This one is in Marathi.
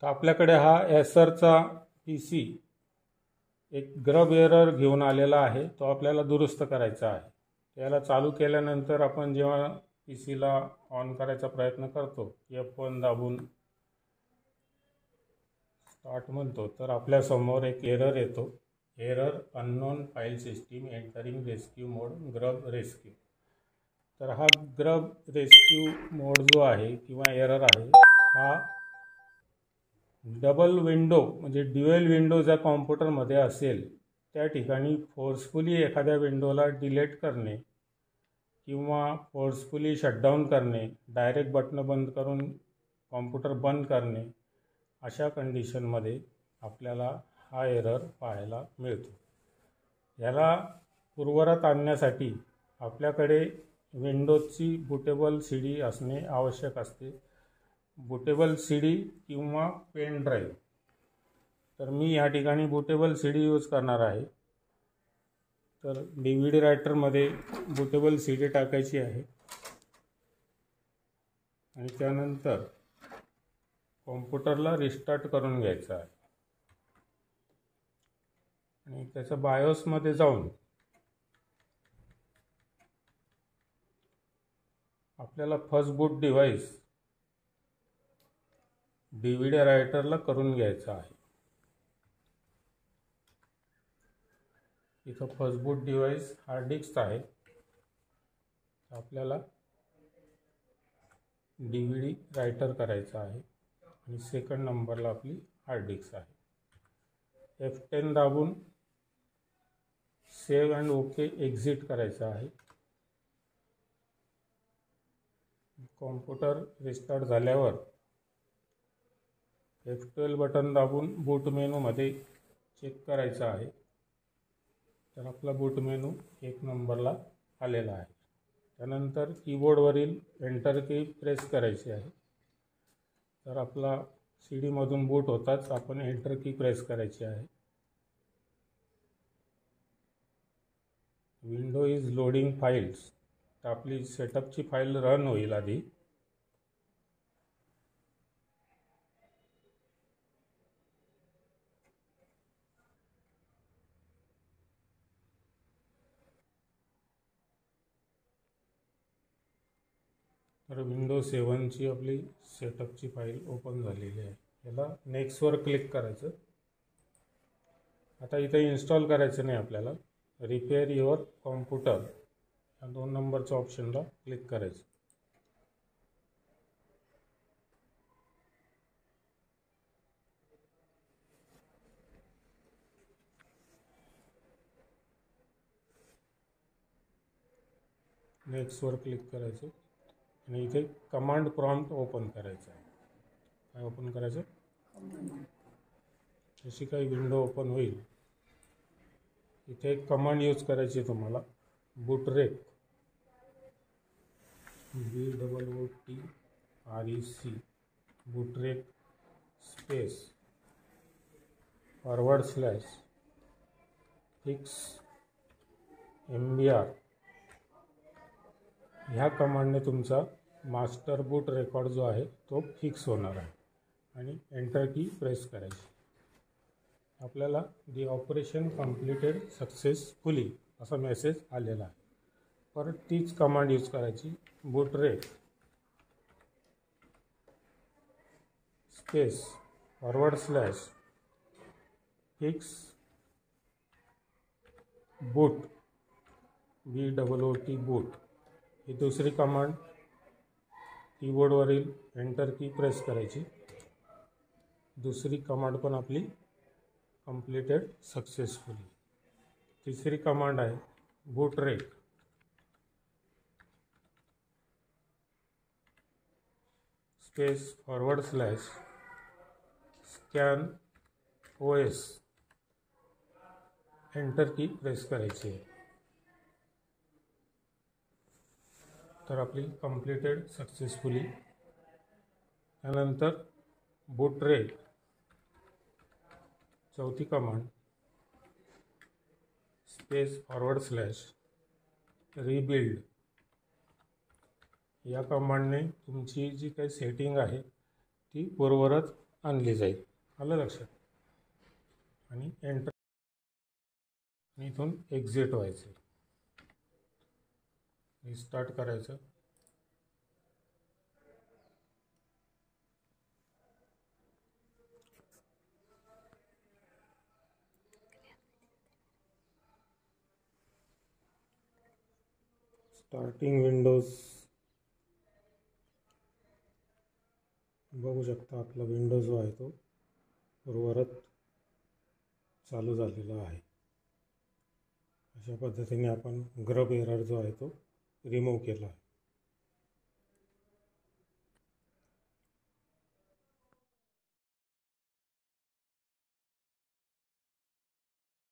तर आपल्याकडे हा एसरचा PC एक ग्रब एरर घेऊन आलेला आहे, तो आपल्याला दुरुस्त करायचा आहे. त्याला चालू केल्यानंतर आपण जेव्हा PCला ऑन करायचा प्रयत्न करतो, F1 दाबून स्टार्ट म्हणतो, तर आपल्यासमोर एक एरर येतो, error unknown file system entering rescue mode grub rescue. तर हा ग्रब रेस्क्यू मोड जो आहे किंवा एरर आहे, हा डबल विंडो म्हणजे ड्युएल विंडो ज्या कॉम्प्युटरमध्ये असेल त्या ठिकाणी फोर्सफुली एखाद्या विंडोला डिलीट करणे किंवा फोर्सफुली शटडाऊन करणे, डायरेक्ट बटन बंद करून कॉम्प्युटर बंद करणे, अशा कंडिशनमध्ये आपल्याला हा एरर पाहायला मिळतो. याला पूर्ववत आणण्यासाठी आपल्याकडे विंडोजची बूटेबल CD असणे आवश्यक असते. बूटेबल CD किंवा पेन ड्राईव्ह. तर मी या ठिकाणी बूटेबल CD यूज करणार आहे. तर DVD रायटरमध्ये बूटेबल CD टाकायची आहे आणि त्यानंतर कॉम्प्युटरला रिस्टार्ट करून घ्यायचं आहे आणि त्याच्या बायोसमध्ये जाऊन आपल्याला फर्स्ट बूट डिव्हाइस DVD रायटरला करून घ्यायचा आहे. इथं फर्स्ट बूट डिव्हाइस हार्ड डिस्क आहे. आपल्याला DVD रायटर करायचा आहे आणि सेकंड नंबरला आपली हार्ड डिस्क आहे. F10 दाबून सेव्ह अँड ओके एक्झिट करायचं आहे. कॉम्प्युटर रिस्टार्ट झाल्यावर F12 बटन दाबून बूट मेनूमध्ये चेक करायचं आहे. तर आपला बूट मेनू 1 नंबरला आलेला आहे. त्यानंतर कीबोर्डवरील एंटर की प्रेस करायची आहे. तर आपला CD मधून बूट होताच आपण एंटर की प्रेस करायची आहे. Window is loading files. तर आपली सेटअपची फाईल रन होईल आधी. तर विंडोज 7ची आपली सेटअपची फाईल ओपन झालेली आहे. याला नेक्स्टवर क्लिक करायचं. आता इथे इन्स्टॉल करायचं नाही आपल्याला. रिपेअर युअर कॉम्प्युटर या 2 नंबरच्या ऑप्शनला क्लिक करायचं. नेक्स्टवर क्लिक करायचं आणि इथे कमांड प्रॉम्प्ट ओपन करायचं आहे. काय ओपन करायचं? अशी काही विंडो ओपन होईल. इथे एक कमांड यूज करायची तुम्हाला, बूटरेक BOOTREC बूटरेक स्पेस /fix MBR. ह्या कमांडने तुमचा मास्टर बूट रेकॉर्ड जो आहे तो फिक्स होणार आहे आणि एंटर की प्रेस करायची. आपल्याला दी ऑपरेशन कंप्लीटेड सक्सेसफुली असा मेसेज आलेला आहे. परत तीच कमांड यूज करायची, बूटरेक स्पेस /fix बूट BOOT बूट. ही दुसरी कमांड कीबोर्डवरील एंटर की प्रेस करायची. दुसरी कमांड पण आपली कंप्लीटेड सक्सेसफुली. तिसरी कमांड आहे बूटरेक स्पेस /scan OS. एंटर की प्रेस करायची आहे. तर आपली कंप्लीटेड सक्सेसफुली. त्यानंतर बूटरेक चौथी कमांड स्पेस /rebuild. या कमांडने तुमची जी काही सेटिंग आहे ती पूर्ववत आणली जाईल. आलं लक्षात. आणि एंटर, इथून एक्झिट व्हायचं, रिस्टार्ट करायचं. स्टार्टिंग विंडोज बघू शकता. आपला विंडो जो आहे तो पूर्ववत चालू झालेला आहे. अशा पद्धतीने आपण ग्रब एरर जो आहे तो रिमूव्ह केला आहे.